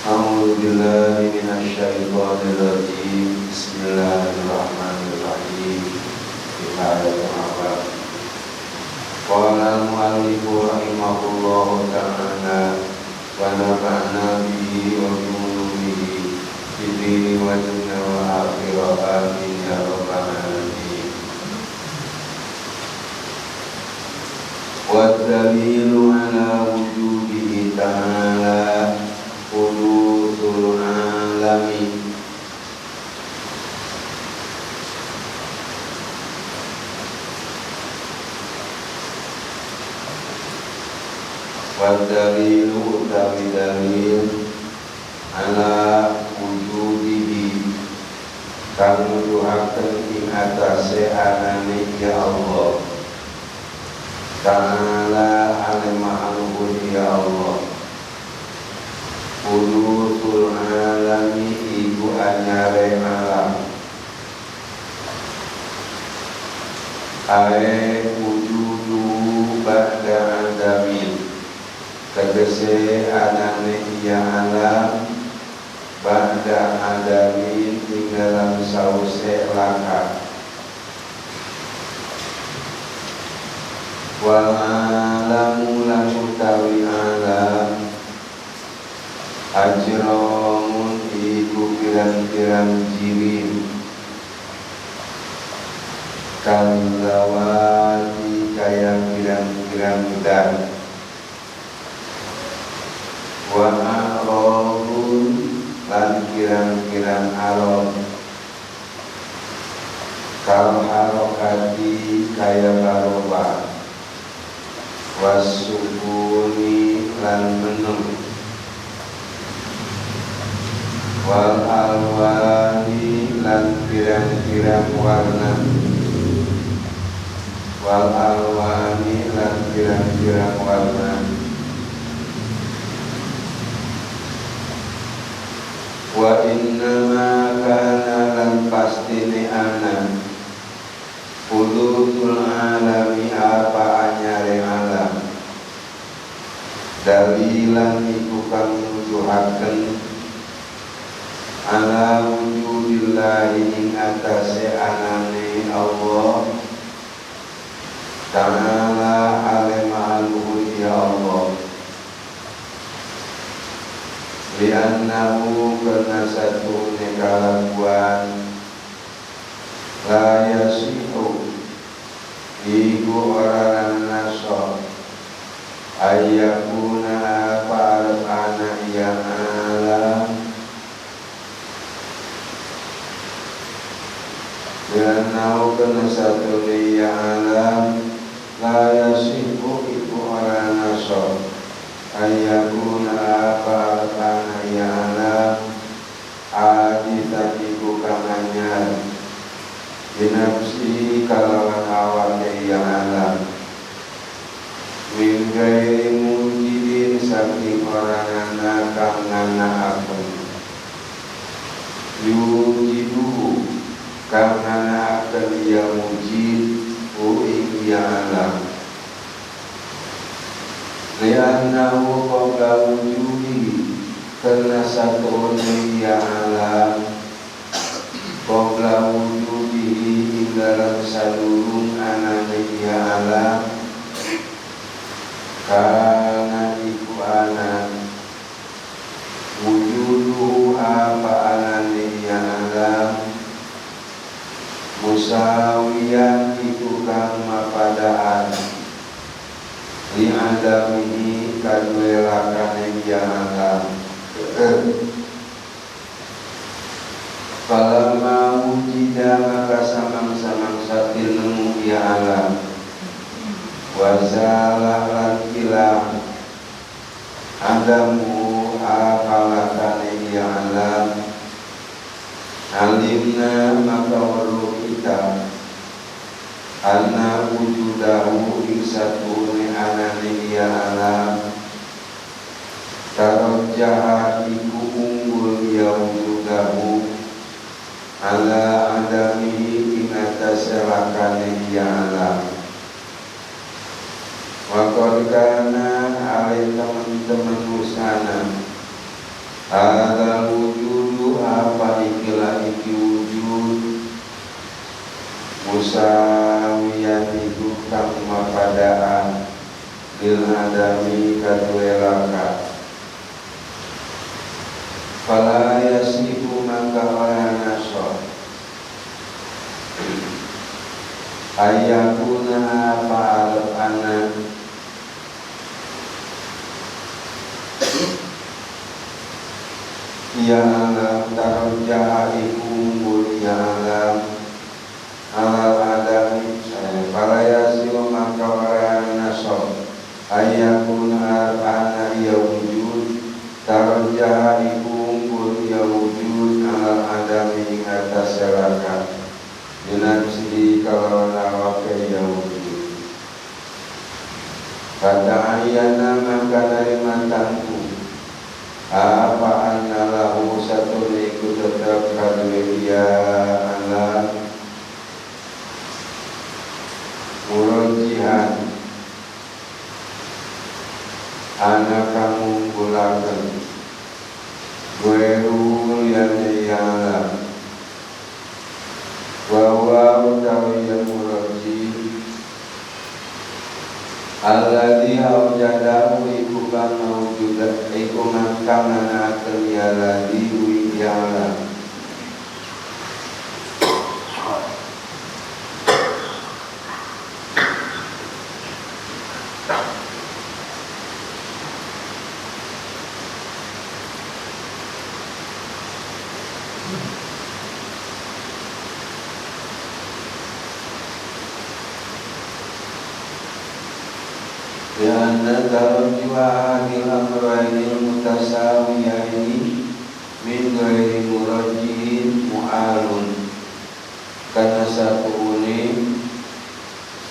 A'udzu billahi minasyaitonir rajim. Bismillahirrahmanirrahim. Bismillahirrahmanirrahim. Qala al-mu'allifu rahimahullahu ta'ala wa nafa'na bihi wa bi ulumihi fid dini wa dunya wa akhirah. Amin ya rabbal alamin. Wa dalilu ala wujudihi ta'ala hudusul alami. Wa dalilu utawi dalil ala wujudihi kang nuduhaken ing atase anane ya Allah ta'ala alima'aluhun ya Allah. Hudusul alami iku anyare alam, ae wujudu ba'da adamin, tegese anane iya alam ba'da adamin ing dalam sause laka. Wal alamu lan utawi alam ajramun iku pirang-pirang jirim kalawati kaya pirang-pirang dan wa a'rabun lan pirang-pirang aron kal harokati kaya barobah wasukuni lan menung wal alwani lan pirang-pirang warna wal alwani lan pirang-pirang warna wa innama kana lan pastine ana hudusul alami apa anyare alam dalilan iku kang nuduhaken ala wujudillahi ing atase anane Allah ta'ala alima'aluhu ya Allah. Liannahu karena satu kalakuan la yasihu iku orang naso ayyakuna fa'al ana ya alam Liannahu karena satu ya alam la yasihu iku orang naso ayyakuna fa'al ana ya alam aditan iku kamanyar binafsi kalawan awake yang alam min gairi mujidin saking orang anak kang nganakaken yujidu kang nganakaken ya mujid ing ya alam liannahu qabla wujudi karena satu ya alam qabla wujudihi ing dalam sadurung anane ya alam karena iku anak wujudu apa anane ya alam musawiyan iku kang mapadaan li adamihi kadwelakane ya alam Falamma wujida maka samang-samang tinemu ya alam wazala lan hilang adamu akalakane ya alam alimna maka waru kita anna wujudahu iksatune anane ya alam tarajjaha iku unggul ya wujudahu ala adamihi ing atase lakane ya alam wa qad kana alai teman-teman usana Ada wujudu apa ikilah iki wujud musawiyan iku kang mapadaan bil adami kadwelaka fala yasifu maka ora nasor ayakuna fa'alab anan ya alam tarja'a ikumul ya alam alal adami fala yasifu maka ora nasor ayakuna fa'ana ya wujud tarja'a ikumul ya wujud alal adami atas selakat binafsihi kalau nawake ya wujud kata ayana maka dari matangku apa anna lahu satu ikut tetap kadwia alam murojihan anak kamu pulakan gue yang alam bahwa utawi yang muroji alladhi aujadahu iku kang mawjudat iku ngangkang akan ya ladhi wi ya'lam ya anna tarjuha hadil amrainil mutasawiyaini min ghairi murajjihin mu'alun karena satu ini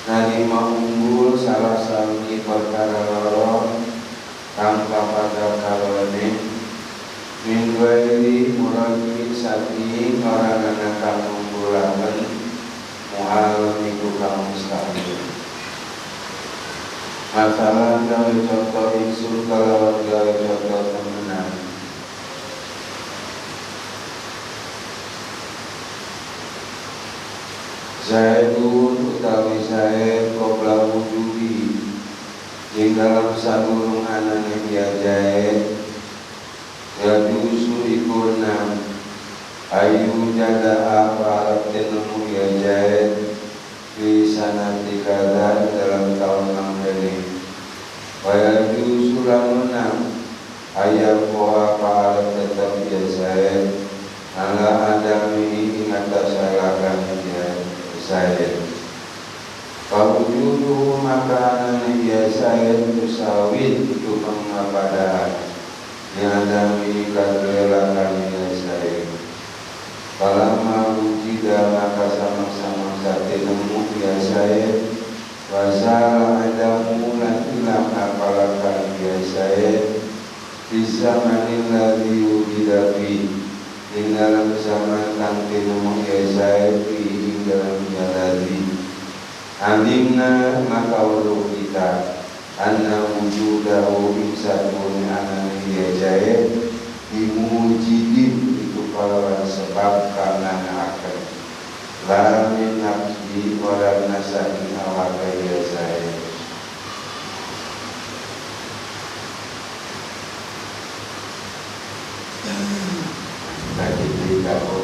narima unggul salah satu perkara loro tanpa pada kalone min ghairi murajjihin saking orang anak kang unggulaken mu'alun iku kang mustahil. Masalah gawe contoh insun kalau gawe contoh temenan Zaidun utawi Zaid qabla wujudi ing dalam sadurung anane dia Zaid ya dusu ikunam ayu jada apa tenemu ya Zaid di sanati kada dalam tahun ini waya diusulan menang ayam poha pahala tetap biasa ala adami ingat salakan dia saya kawujudu makanan biasa musawid itu mengapadaan yang adami kadrelakan biasa Palama wujida maka sama-sama sate nemu biasa wasala adamu lan ilang apalakan biasa bisa manilladhi wujida fi ing dalam zaman kang nemu biasa fi ing dalam jaladi alimna maka ulu kita anna wujudahu insatun anani biasa dimujidin kalawan sebab karena akan lamin nafsi orang nasakin awak kaya saya tadi beritahu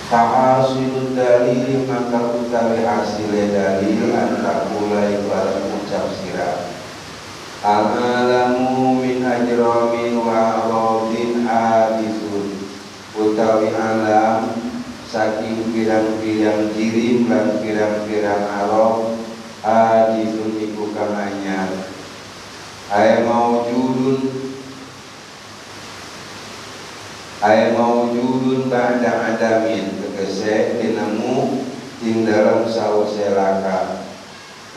Fahasilul dalil maka utawi hasilnya dalil antak mulai pada ucap sirah Al-alamu min ajramin wa aradin abisun utawi alam saking pirang-pirang jirim dan pirang-pirang arad abisun iku kang anyar maujudun ba'da adamin tegese dinemu ing dalam sause laka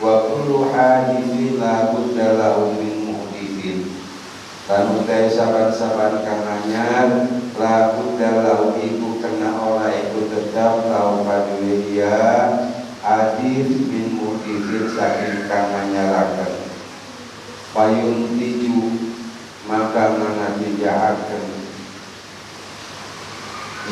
wa kullu hadithin la budda lahu min muhdithin lan utai saban-saban kang anyar la budda lahu iku kena ora iku tetap lahu padule dia hadits min muhdithin saking kang anyaraken payun tiju maka maka menatijahaken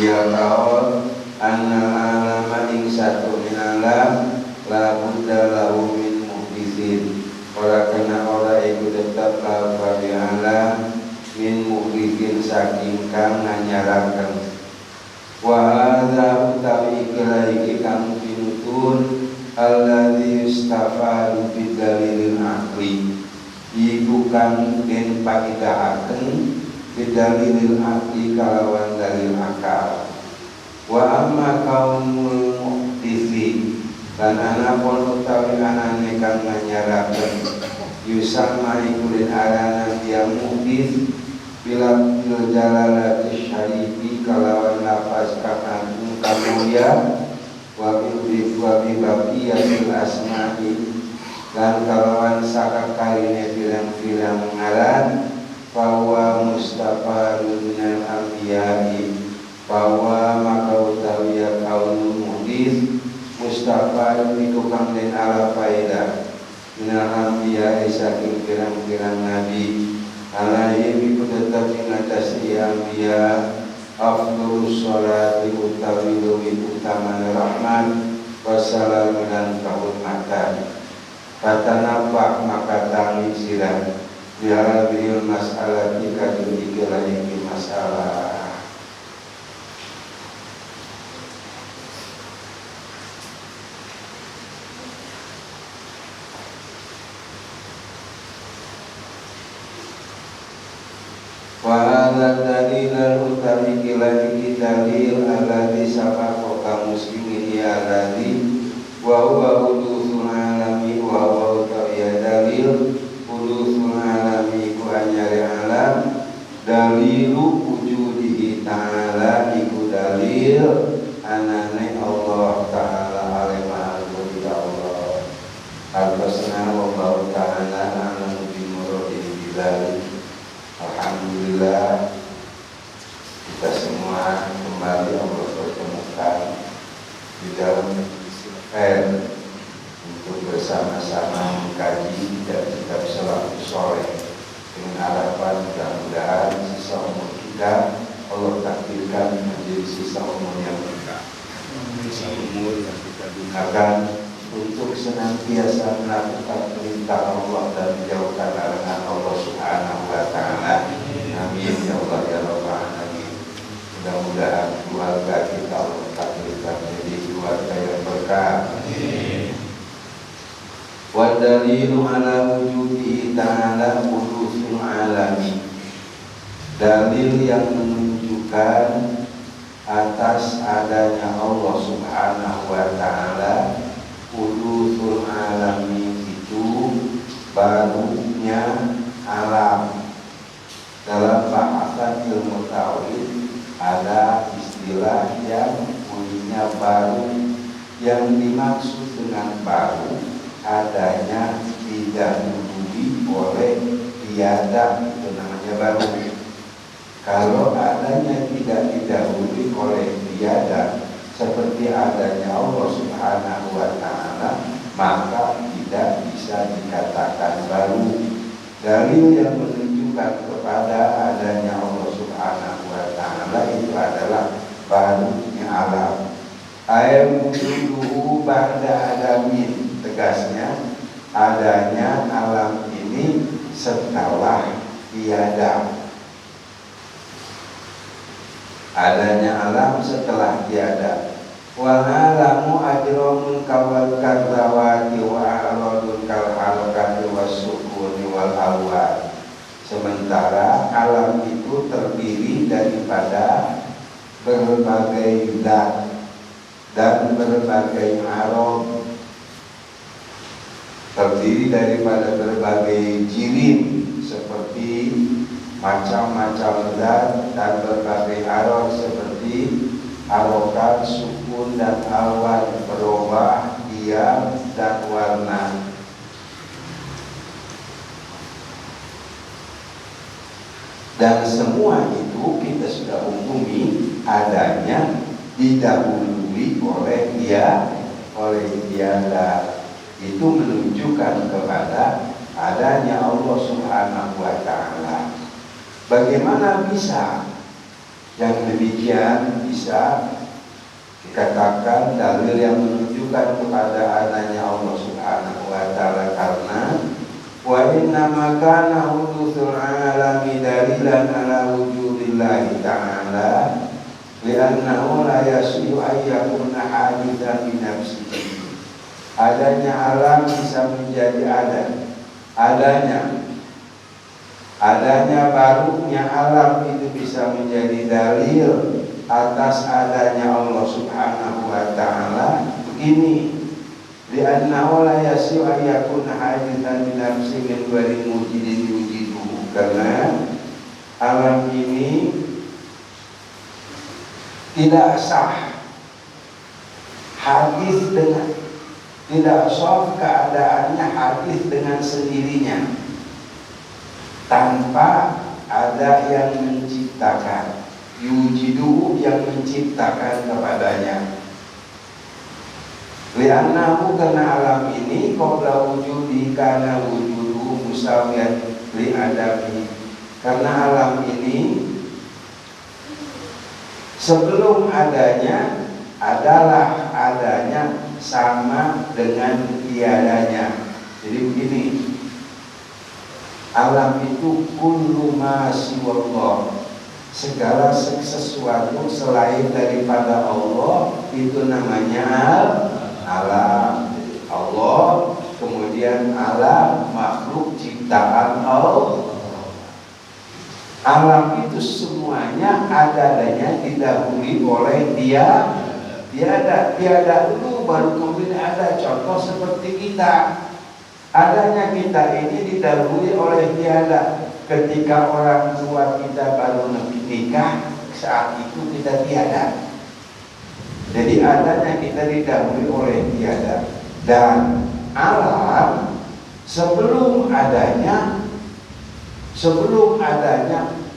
ya kaul annal alama ing satu alam la budda lahu min muhditsin ora kena ora iku tetep lawan alam min muhditsin saking kang nganyaraken wa hadza utawi iki kang pinutun alladzi yustafadu bi dalilil aqli iku kang den paidahaken bi dalilil aqli kalawan dalil akal wa amma kaumul muhditsi lan anapun utawi anane kang nganyaraken yusamma iku den arana dia muhdits bila jalalati syarifi kalawan lafaz kang agung kamulia wa bi baqiyatil asma'i lan kalawan sakakarine bilang-bilang ngaran bahwa mustafadun minal anbiya'i bahwa maka utawi kaum muhdits mustafadun iku kang den ala faedah minal anbiya'i saking pirang-pirang nabi alaihi iku tetap ing atas anbiya afdhalus sholati utawi luwih utamane rahmat wassalamu dan kahormatan kata nampak maka tangi sirah biara bil masalah tika dikira ini masalah wa'ala dalilal utawi kilani dalil alladhi sabaqa muslimin ya alladhi wa huwa hudusul alami wa huwa utawi dalil hudusul alami iku anyari alam dalilu wujudihi ta'ala iku dalil anane Allah ta'ala alimah al-wujud Allah al-basna wa Allah ta'ala alam bimurodin bilal. Alhamdulillah kita semua kembali Allah pertemukan di dalam untuk bersama-sama mengkaji dan kitab Salafus Shaleh dengan harapan mudah-mudahan sisa umur kita Allah takdirkan menjadi sisa umur yang berkah, sisa umur yang kita gunakan untuk senantiasa melakukan perintah Allah dan menjauhkan larangan Allah Subhanahu wa Ta'ala. Amin ya Allah ya Rabbal Alamin. Mudah-mudahan keluarga kita Allah takdirkan menjadi keluarga yang berkah. Amin. Wa dalilu ala wujudi ta'ala hudusul alami. Dalil yang menunjukkan atas adanya Allah Subhanahu wa Ta'ala hudusul alami itu barunya alam. Dalam bahasan ilmu tauhid ada istilah yang bunyinya baru, yang dimaksud dengan baru adanya didahului oleh tiada, itu namanya baru. Kalau adanya tidak didahului oleh tiada seperti adanya Allah Subhanahu wa Ta'ala, maka tidak bisa dikatakan baru. Dalil yang menunjukkan kepada adanya Allah Subhanahu wa Ta'ala itu adalah barunya alam. Ayat wujuduhu ba'da adamin, tegasnya adanya alam ini setelah tiada. Adanya alam setelah tiada. Wal alamu ajramun kawal kadzawati wa aradun kal halakati wasukuni wal awal. Sementara alam itu terdiri daripada berbagai zat dan berbagai arad, terdiri daripada berbagai jirim seperti macam-macam zat dan berbagai arad seperti harokat, sukun dan awan, berubah, diam dan warna. Dan semua itu kita sudah umumi adanya didahului oleh tiada. Itu menunjukkan kepada adanya Allah Subhanahu wa Ta'ala. Bagaimana bisa yang demikian bisa dikatakan dalil yang menunjukkan kepada adanya Allah Subhanahu wa taala? Karena wa inna ma kana hudutsul alami dalilan ala wujudillahi ta'ala li'annahu la yasihu ayyakuna hadithan bi nafsihi. Adanya alam bisa menjadi adanya barunya alam itu bisa menjadi dalil atas adanya Allah Subhanahu wa taala. Begini, li'annahu la yasihu ayyakuna hadithan bi nafsihi min ghairi mujidin yujiduhu. Karena alam ini tidak sah hadis dengan tidak sah keadaannya hadis dengan sendirinya tanpa ada yang menciptakan, yujidu yang menciptakan kepadanya. Li'annahu karena alam ini qabla wujudi kana wujudu musawiyan li'adami. Karena alam ini sebelum adanya adalah adanya sama dengan tiadanya. Jadi begini, alam itu kullu ma siwallah, segala sesuatu selain daripada Allah itu namanya alam. Allah, kemudian alam makhluk ciptaan Allah. Alam itu semuanya adanya didahului oleh dia. Tiada dulu baru kemudian ada. Contoh seperti kita, adanya kita ini didahului oleh tiada. Ketika orang tua kita baru nikah, saat itu kita tiada. Jadi adanya kita didahului oleh tiada. Dan alam sebelum adanya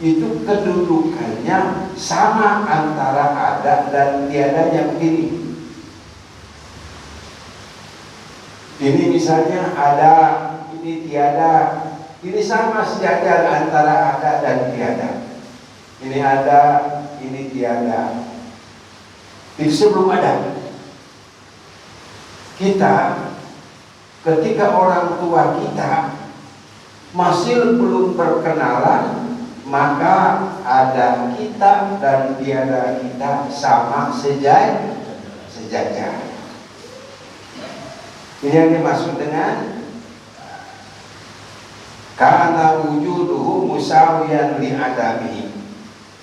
itu kedudukannya sama antara ada dan tiadanya. Begini, ini misalnya ada, ini tiada, ini sama sejajar antara ada dan tiada. Ini ada, ini tiada. Itu sebelum ada. Kita ketika orang tua kita masih belum berkenalan, maka ada kita dan tiada kita sama sejajar. Ini yang dimaksud dengan karena wujuduhu musawiyan li adamihi.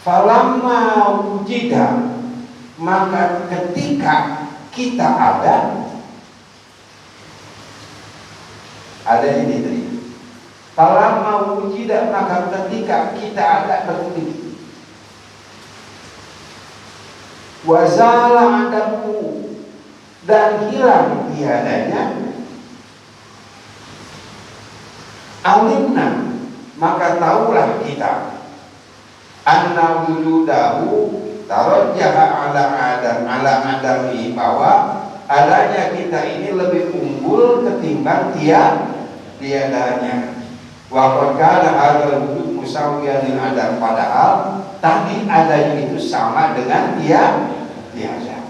Falamma wujida, maka ketika kita ada ini tadi. Falamma wujida, maka ketika kita ada begini. Wazala adamu, dan hilang tiadanya. Alimna, maka tahulah kita. Anna wujudahu tarajjaha ala adami, bahwa adanya kita ini lebih unggul ketimbang tiadanya. Wa qad kana hadzal wujud musawiyan lil adam, padahal tadi adanya itu sama dengan tiada.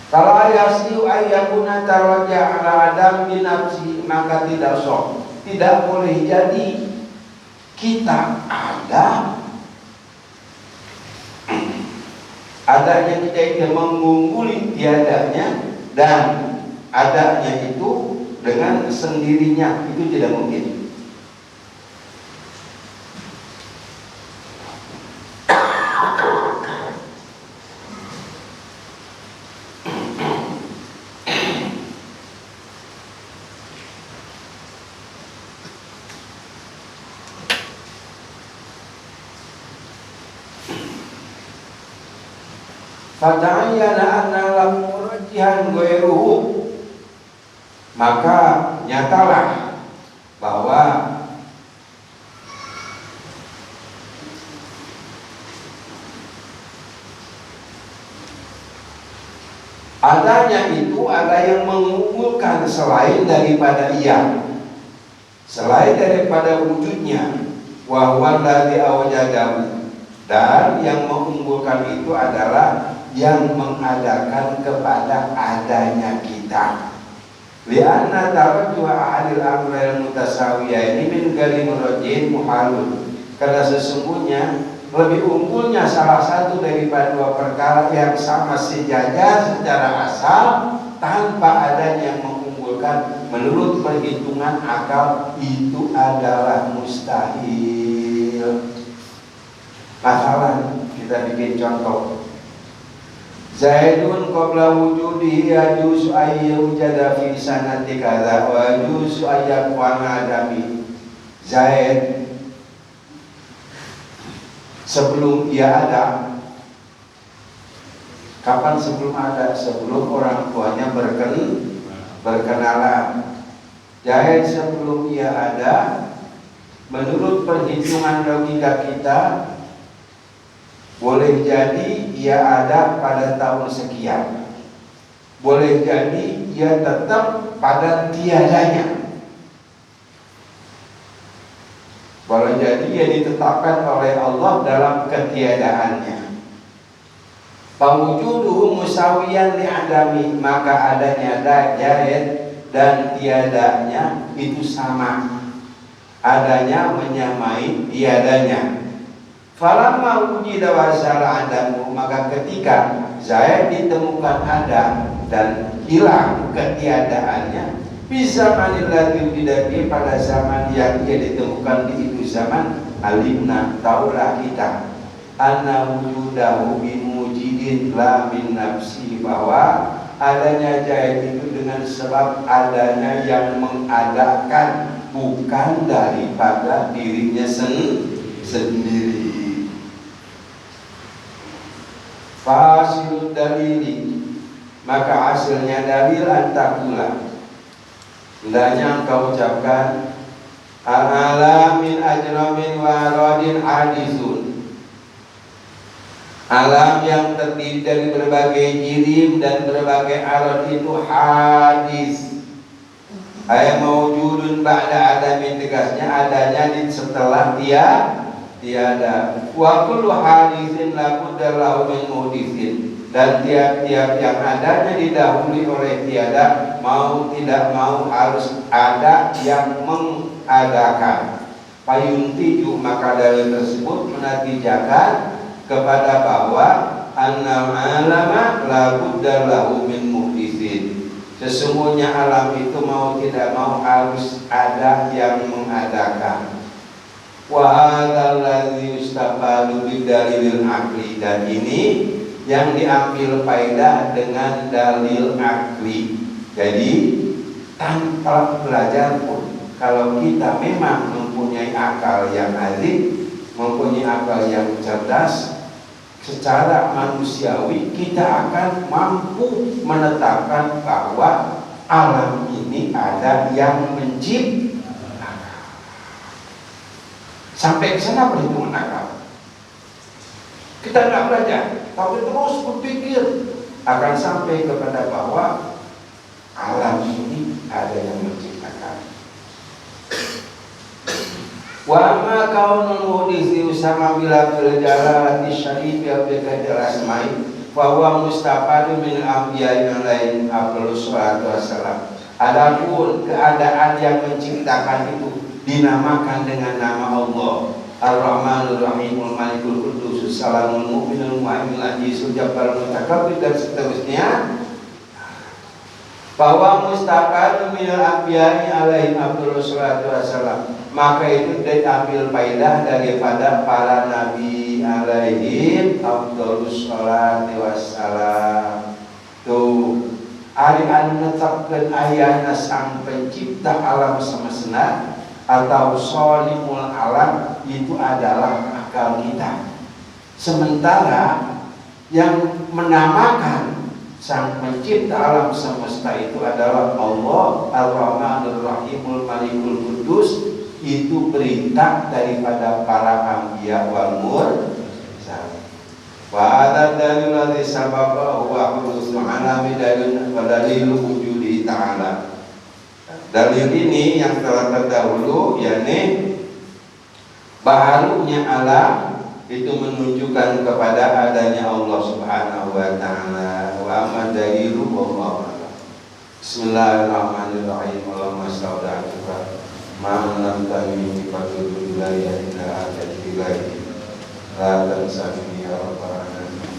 Kalau ayasiu ayyakuna tarajja ala adam bi nafsi, maka tidak sah, tidak boleh jadi kita adanya kita itu mengungguli tiadanya, dan adanya itu dengan sendirinya, itu tidak mungkin. Fata'ayyana anna lam murajjihan ghairuhu, maka nyatalah bahwa Adanya itu ada yang mengunggulkan selain daripada ia, selain daripada wujudnya. Wa huwa alladzi awjadahu, dan yang mengunggulkan itu adalah yang mengadakan kepada adanya kita. Lianna tarajjuha ahadil amrayn mutasawiyah ini min ghairi murajjih muhalun, karena sesungguhnya lebih unggulnya salah satu daripada dua perkara yang sama sejajar secara asal tanpa adanya yang mengunggulkan menurut perhitungan akal itu adalah mustahil. Masalah kita bikin contoh. Zaidun qabla wujudihi yajuzu ayyujada fi sanati kadza wa yajuzu ayyakuna adami. Zaid sebelum ia ada. Kapan sebelum ada? Sebelum orang tuanya berkenalan. Zaid sebelum ia ada, menurut perhitungan logika kita, boleh jadi ia ada pada tahun sekian, boleh jadi ia tetap pada tiadanya, boleh jadi ia ditetapkan oleh Allah dalam ketiadaannya. Pawujuduhu musawiyan li'adami, maka adanya Zaid dan tiadanya itu sama, adanya menyamai tiadanya. Falamma wujida wa sala adamu, maka ketika Zaid ditemukan ada dan hilang ketiadaannya, bisa manilladzi wujida pada zaman yang ia ditemukan di itu zaman, alimna, taulah kita, anna wujudahu bimujidin la min nafsi, bahwa adanya Zaid itu dengan sebab adanya yang mengadakan, bukan daripada dirinya sendiri. Fasilud dalili, maka hasilnya dalil antakula, hendaknya engkau ucapkan al-alam min ajramin wa aradin hadithun, alam yang terdiri dari berbagai jirim dan berbagai arad itu hadis. Ay mawjudun ba'da adamin, tegasnya adanya setelah tiada. Wa kullu hadisin la budda lahu min muhditsin, dan tiap-tiap yang adanya didahului oleh tiada, mau tidak mau harus ada yang mengadakan. Payuntiju, maka dalil tersebut menatijakan kepada bahwa annal alama la budda lahu min muhditsin, sesungguhnya alam itu mau tidak mau harus ada yang mengadakan. Wa hadzal ladzi yustafadu bidalilil aqli, dan ini yang diambil faedah dengan dalil akli. Jadi tanpa belajar pun, kalau kita memang mempunyai akal yang alim, mempunyai akal yang cerdas, secara manusiawi kita akan mampu menetapkan bahwa alam ini ada yang menciptakan. Sampai ke sana perhitungan akal. Kita tidak belajar, tapi terus berpikir, akan sampai kepada bahwa alam ini ada yang menciptakan. Wa ma kaunul muhditsi sama bila bil jalalati syarif ya bi kadar asma'i wa huwa mustafadu min anbiya'i yang lain afdhalus salatu wassalam. Adapun keadaan yang menciptakan itu dinamakan dengan nama Allah, Ar-Rahmanur Rahimul Malikul Qudus Salamul Mu'minul Mu'minul Azizul Jabbarul Mutakabbir dan seterusnya. Bahwa mustaqad minal anbiya'i alaihi afdhalus salatu wassalam, maka itu diambil faedah daripada para nabi alaihi afdhalus salatu wassalam. Tuh ari anu netepkeun ayana sang pencipta alam semesta atau sholimul alam itu adalah akal kita. Sementara yang menamakan sang pencipta alam semesta itu adalah Allah Ar-Rahmanur Rahimul Malikul Qudus, itu perintah daripada para anbiya wal mursalin. Wa hadha dalil ladzi sababa huwa hudusul alami dalil wujudi ta'ala. Dalil ini yang telah terdahulu, yakni baharunya alam itu menunjukkan kepada adanya Allah Subhanahu wa taala. Wa amma dalilu wallahu a'lam. Bismillahirrahmanirrahim. Allahumma shalli ala ma'alam tami fatul billahi ila ajal billahi la tansani ya rabbal alamin.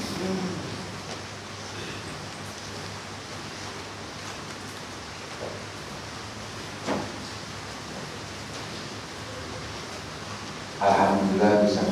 Alhamdulillah bisa